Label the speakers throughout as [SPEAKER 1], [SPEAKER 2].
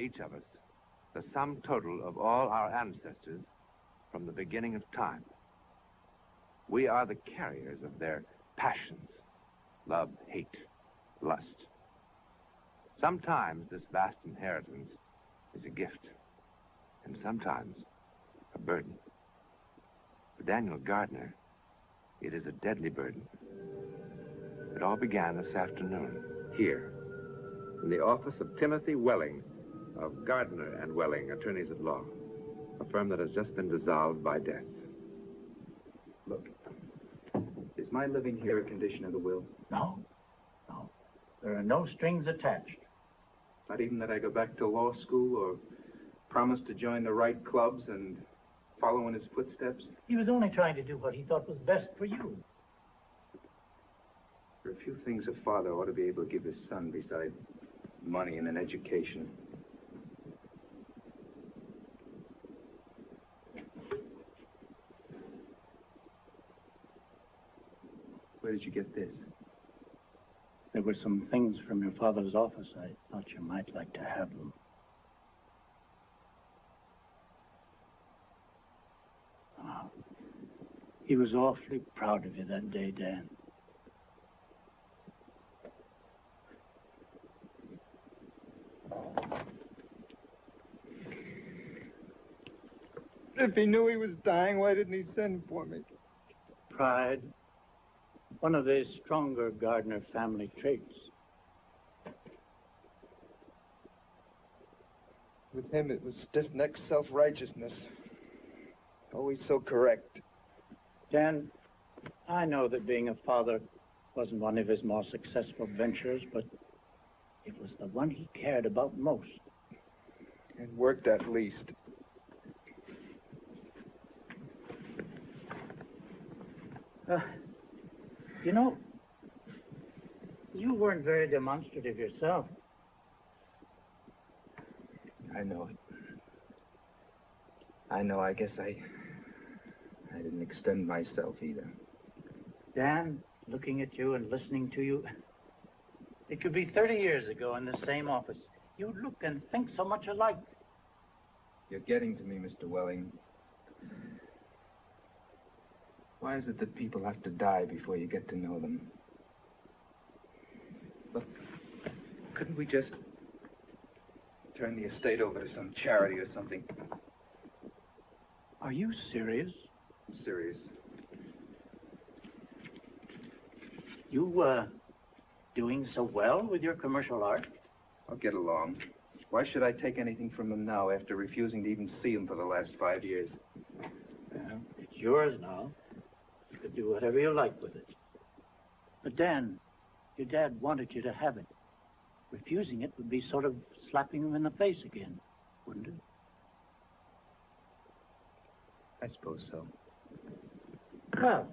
[SPEAKER 1] each of us the sum total of all our ancestors from the beginning of time. We are the carriers of their passions, love, hate, lust. Sometimes this vast inheritance is a gift, and sometimes a burden. For Daniel Gardner, it is a deadly burden. It all began this afternoon, here, in the office of Timothy Welling, of Gardner and Welling, attorneys at law, a firm that has just been dissolved by death.
[SPEAKER 2] Look, is my living here a condition of the will?
[SPEAKER 3] No, no. There are no strings attached.
[SPEAKER 2] Not even that I go back to law school or promise to join the right clubs and follow in his footsteps?
[SPEAKER 3] He was only trying to do what he thought was best for you.
[SPEAKER 2] There are a few things a father ought to be able to give his son besides money and an education. Where did you get this?
[SPEAKER 3] There were some things from your father's office. I thought you might like to have them. Oh, he was awfully proud of you that day, Dan.
[SPEAKER 4] If he knew he was dying, why didn't he send for me?
[SPEAKER 3] Pride. One of the stronger Gardner family traits.
[SPEAKER 4] With him, it was stiff-necked self-righteousness. Always so correct.
[SPEAKER 3] Dan, I know that being a father wasn't one of his more successful ventures, but it was the one he cared about most.
[SPEAKER 4] And worked at least.
[SPEAKER 3] You know, you weren't very demonstrative yourself.
[SPEAKER 2] I know it. I know. I guess I didn't extend myself either.
[SPEAKER 3] Dan, looking at you and listening to you, it could be 30 years ago in the same office. You look and think so much alike.
[SPEAKER 2] You're getting to me, Mr. Welling. Why is it that people have to die before you get to know them? Look, couldn't we just turn the estate over to some charity or something?
[SPEAKER 3] Are you serious?
[SPEAKER 2] I'm serious.
[SPEAKER 3] You, doing so well with your commercial art?
[SPEAKER 2] I'll get along. Why should I take anything from them now after refusing to even see them for the last 5 years?
[SPEAKER 3] Well, it's yours now. You could do whatever you like with it. But Dan, your dad wanted you to have it. Refusing it would be sort of slapping him in the face again, wouldn't it?
[SPEAKER 2] I suppose so.
[SPEAKER 3] Well,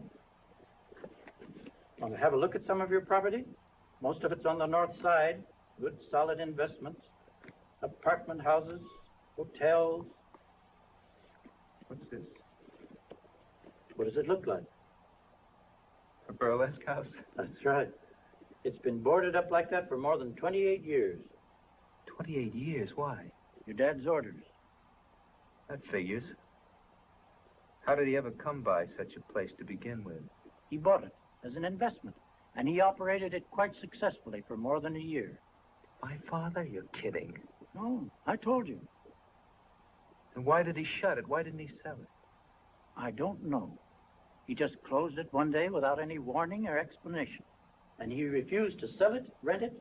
[SPEAKER 3] want to have a look at some of your property? Most of it's on the north side. Good, solid investments. Apartment houses, hotels.
[SPEAKER 2] What's this?
[SPEAKER 3] What does it look like?
[SPEAKER 2] A burlesque house?
[SPEAKER 3] That's right. It's been boarded up like that for more than 28 years.
[SPEAKER 2] 28 years? Why?
[SPEAKER 3] Your dad's orders.
[SPEAKER 2] That figures. How did he ever come by such a place to begin with?
[SPEAKER 3] He bought it as an investment, and he operated it quite successfully for more than a year.
[SPEAKER 2] My father? You're kidding.
[SPEAKER 3] No, I told you.
[SPEAKER 2] And why did he shut it? Why didn't he sell it?
[SPEAKER 3] I don't know. He just closed it one day without any warning or explanation. And he refused to sell it, rent it,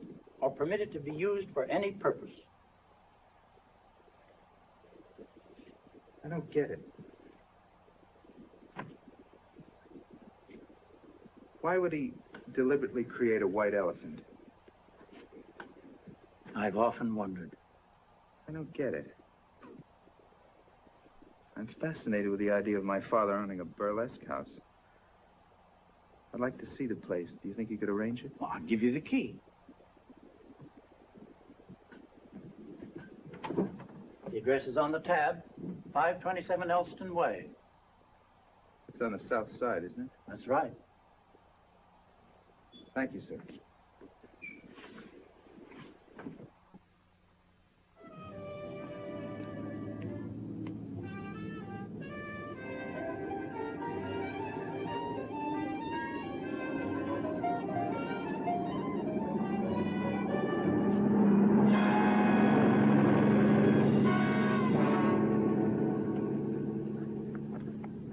[SPEAKER 3] or permit it to be used for any purpose.
[SPEAKER 2] I don't get it. Why would he deliberately create a white elephant?
[SPEAKER 3] I've often wondered.
[SPEAKER 2] I don't get it. I'm fascinated with the idea of my father owning a burlesque house. I'd like to see the place. Do you think you could arrange it?
[SPEAKER 3] Well, I'll give you the key. The address is on the tab, 527 Elston Way.
[SPEAKER 2] It's on the south side, isn't it?
[SPEAKER 3] That's right.
[SPEAKER 2] Thank you, sir.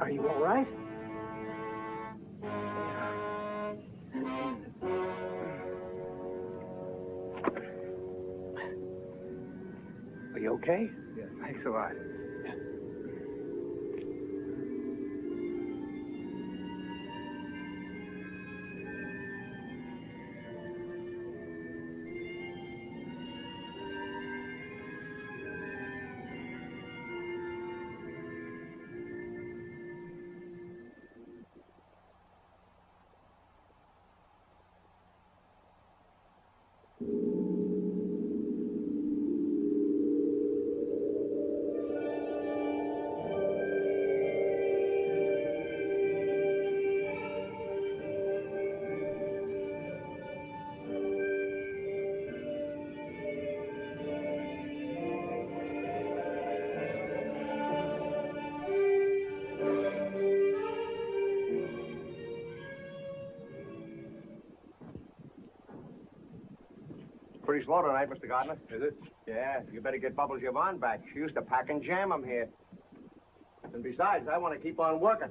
[SPEAKER 3] Are you all right? Are you okay?
[SPEAKER 2] Yeah, thanks a lot.
[SPEAKER 5] Pretty slow tonight, Mr. Gardner. Is it? Yeah, you better get Bubbles Yvonne back. She used to pack and jam 'em here. And besides, I want to keep on working.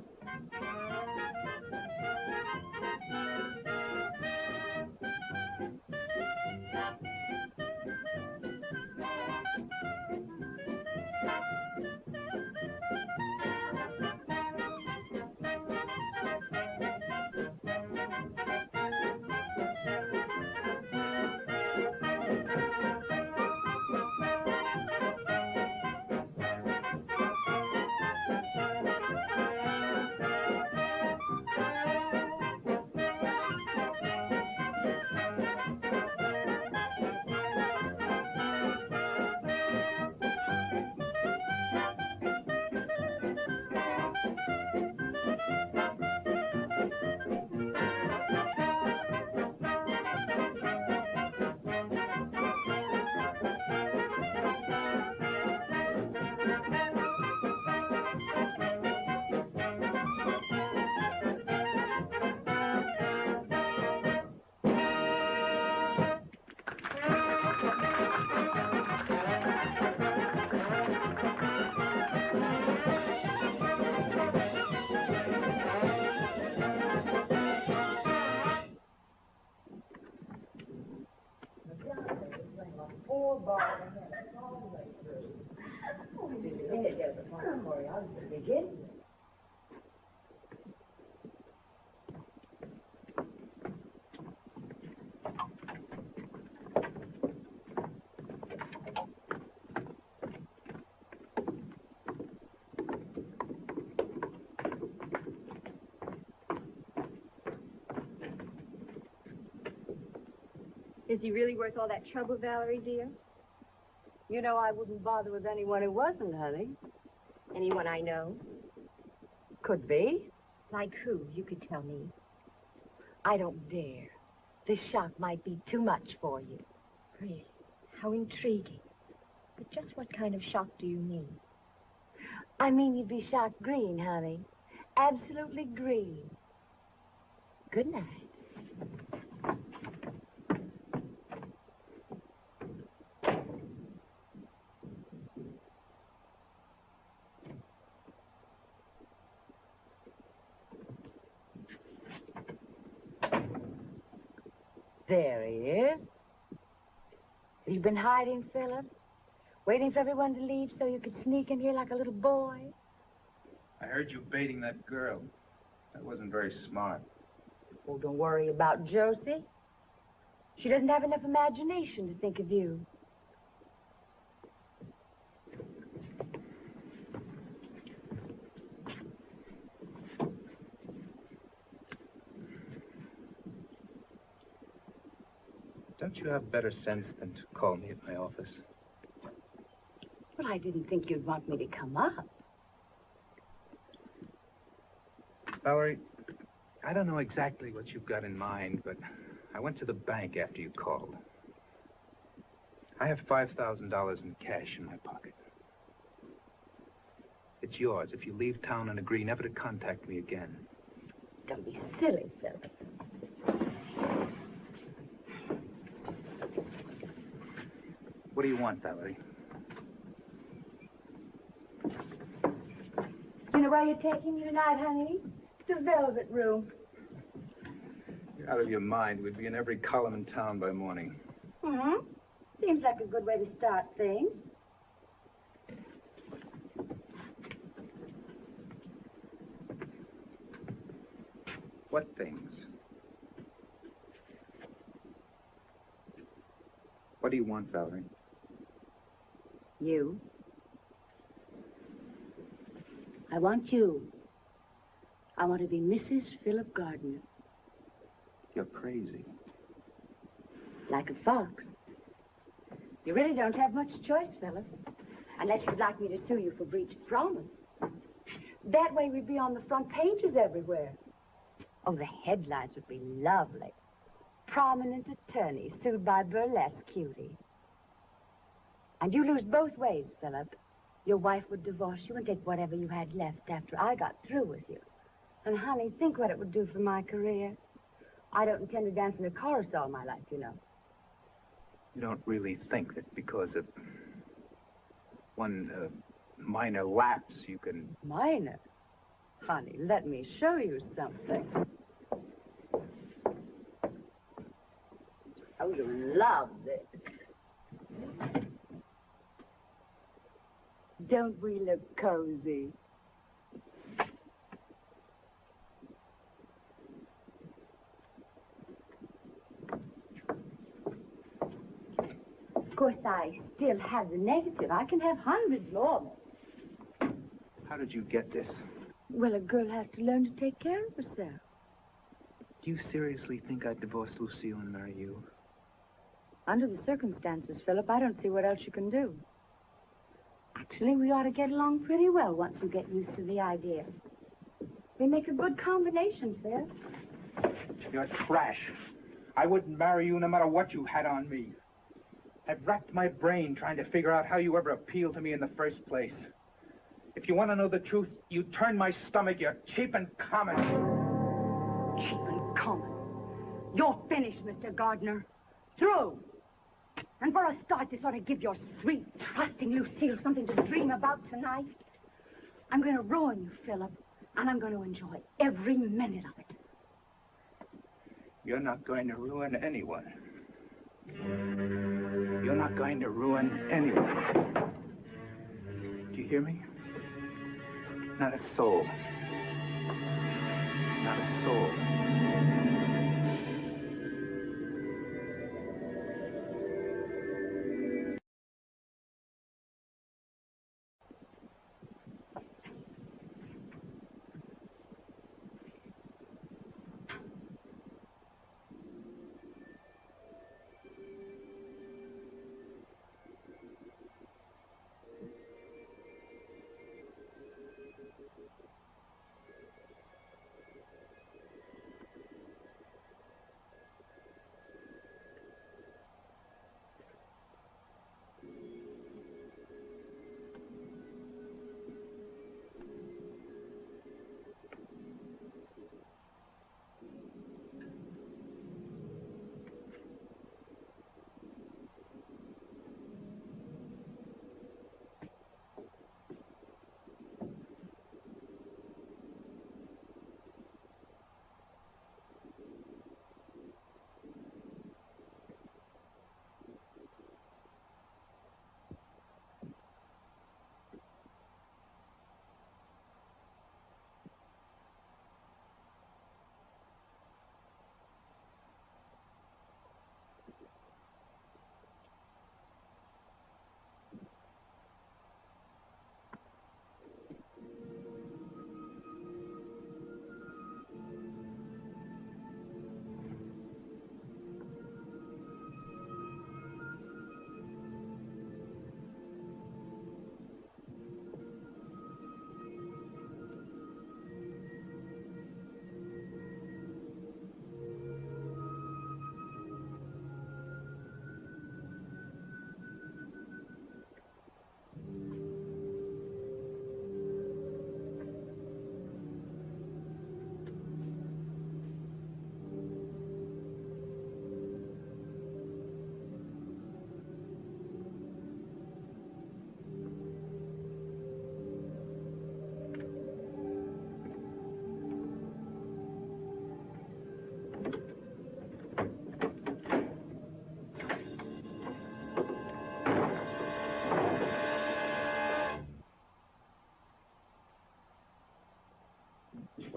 [SPEAKER 6] Is he really worth all that trouble, Valerie, dear?
[SPEAKER 7] You know I wouldn't bother with anyone who wasn't, honey.
[SPEAKER 6] Anyone I know?
[SPEAKER 7] Could be.
[SPEAKER 6] Like who? You could tell me.
[SPEAKER 7] I don't dare. This shock might be too much for you.
[SPEAKER 6] Really? How intriguing. But just what kind of shock do you mean?
[SPEAKER 7] I mean you'd be shocked green, honey. Absolutely green. Good night. There he is. Have you been hiding, Philip? Waiting for everyone to leave so you could sneak in here like a little boy?
[SPEAKER 2] I heard you baiting that girl. That wasn't very smart.
[SPEAKER 7] Oh, don't worry about Josie. She doesn't have enough imagination to think of you.
[SPEAKER 2] Don't you have better sense than to call me at my office?
[SPEAKER 7] Well, I didn't think you'd want me to come up.
[SPEAKER 2] Valerie, I don't know exactly what you've got in mind, but I went to the bank after you called. I have $5,000 in cash in my pocket. It's yours if you leave town and agree never to contact me again.
[SPEAKER 7] Don't be silly, Philip.
[SPEAKER 2] What do you want, Valerie?
[SPEAKER 7] You know where you're taking me tonight, honey? The Velvet Room.
[SPEAKER 2] You're out of your mind. We'd be in every column in town by morning.
[SPEAKER 7] Mm-hmm. Seems like a good way to start things.
[SPEAKER 2] What things? What do you want, Valerie?
[SPEAKER 7] You. I want you. I want to be Mrs. Philip Gardner.
[SPEAKER 2] You're crazy.
[SPEAKER 7] Like a fox. You really don't have much choice, Philip. Unless you'd like me to sue you for breach of promise. That way we'd be on the front pages everywhere. Oh, the headlines would be lovely. Prominent attorney sued by burlesque cutie. And you lose both ways, Philip. Your wife would divorce you and take whatever you had left after I got through with you. And, honey, think what it would do for my career. I don't intend to dance in a chorus all my life, you know.
[SPEAKER 2] You don't really think that because of one minor lapse you can...
[SPEAKER 7] Minor? Honey, let me show you something. Oh, you love this. Don't we look cozy? Of course, I still have the negative. I can have hundreds more.
[SPEAKER 2] How did you get this?
[SPEAKER 7] Well, a girl has to learn to take care of herself.
[SPEAKER 2] Do you seriously think I'd divorce Lucille and marry you?
[SPEAKER 7] Under the circumstances, Philip, I don't see what else you can do. Actually, we ought to get along pretty well once you get used to the idea. We make a good combination, Phil.
[SPEAKER 2] You're trash. I wouldn't marry you no matter what you had on me. I've racked my brain trying to figure out how you ever appealed to me in the first place. If you want to know the truth, you turn my stomach. You're cheap and common.
[SPEAKER 7] Cheap and common. You're finished, Mr. Gardner. Through. And for a start, this ought to give your sweet, trusting Lucille something to dream about tonight. I'm going to ruin you, Philip, and I'm going to enjoy every minute of it.
[SPEAKER 2] You're not going to ruin anyone. You're not going to ruin anyone. Do you hear me? Not a soul. Not a soul.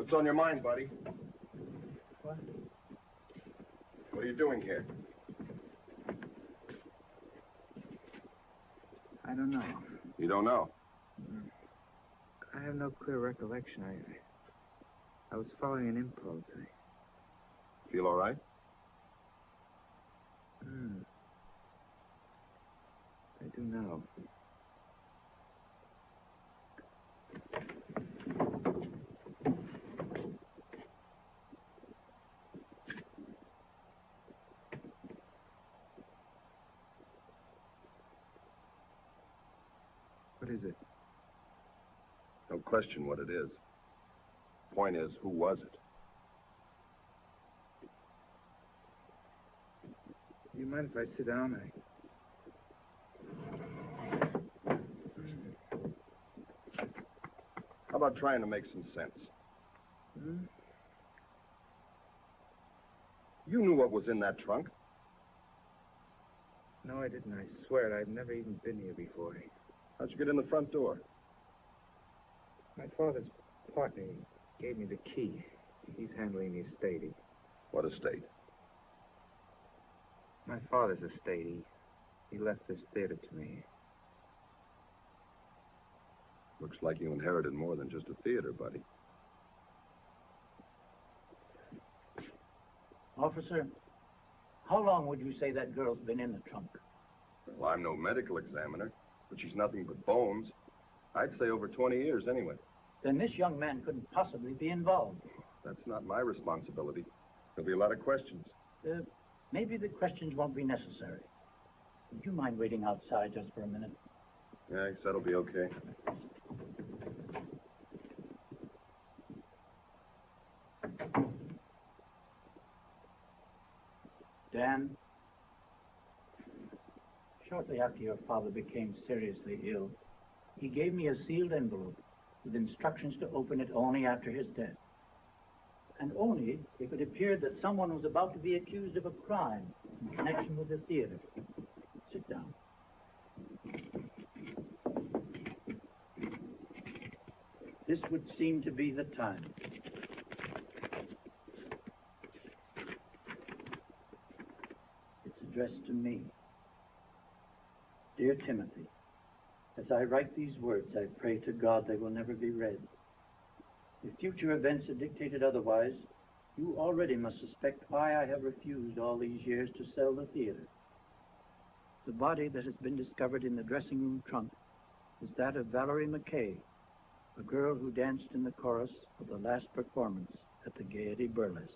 [SPEAKER 5] What's on your mind, buddy?
[SPEAKER 2] What?
[SPEAKER 5] What are you doing here?
[SPEAKER 2] I don't know.
[SPEAKER 5] You don't know.
[SPEAKER 2] I have no clear recollection. I was following an impulse.
[SPEAKER 5] Feel all right?
[SPEAKER 2] I do now. What is it?
[SPEAKER 5] Don't question what it is. Point is, who was it?
[SPEAKER 2] Do you mind if I sit down?
[SPEAKER 5] How about trying to make some sense? You knew what was in that trunk.
[SPEAKER 2] No, I didn't. I swear it. I've never even been here before.
[SPEAKER 5] How'd you get in the front door?
[SPEAKER 2] My father's partner gave me the key. He's handling the estate.
[SPEAKER 5] What estate?
[SPEAKER 2] My father's estate. He left this theater to me.
[SPEAKER 5] Looks like you inherited more than just a theater, buddy.
[SPEAKER 3] Officer, how long would you say that girl's been in the trunk?
[SPEAKER 5] Well, I'm no medical examiner, but she's nothing but bones. I'd say over 20 years anyway.
[SPEAKER 3] Then this young man couldn't possibly be involved.
[SPEAKER 5] That's not my responsibility. There'll be a lot of questions.
[SPEAKER 3] Maybe the questions won't be necessary. Would you mind waiting outside just for a minute?
[SPEAKER 5] Yeah, I guess that'll be okay.
[SPEAKER 3] Dan, shortly after your father became seriously ill, he gave me a sealed envelope with instructions to open it only after his death. And only if it appeared that someone was about to be accused of a crime in connection with the theater. Sit down. This would seem to be the time. It's addressed to me. Dear Timothy, as I write these words, I pray to God they will never be read. If future events had dictated otherwise, you already must suspect why I have refused all these years to sell the theater. The body that has been discovered in the dressing room trunk is that of Valerie McKay, a girl who danced in the chorus of the last performance at the Gaiety Burlesque.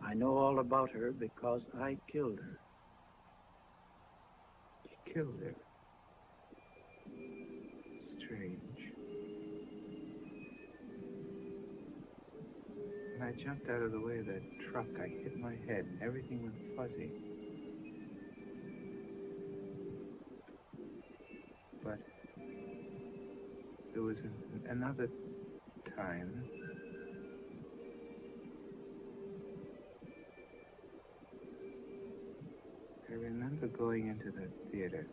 [SPEAKER 3] I know all about her because I killed her.
[SPEAKER 2] You killed her. Strange. When I jumped out of the way of that truck, I hit my head and everything went fuzzy. But there was another time. I remember going into the theater.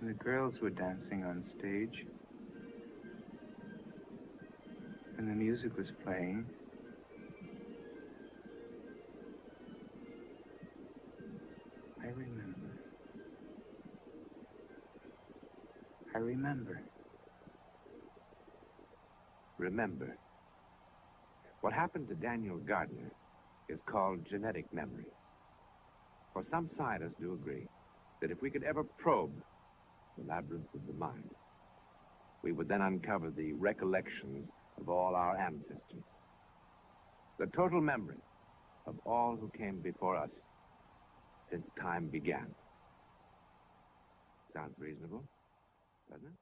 [SPEAKER 2] And the girls were dancing on stage. And the music was playing. I remember.
[SPEAKER 1] Remember. What happened to Daniel Gardner is called genetic memory. For some scientists do agree that if we could ever probe the labyrinth of the mind, we would then uncover the recollections of all our ancestors. The total memory of all who came before us since time began. Sounds reasonable, doesn't it?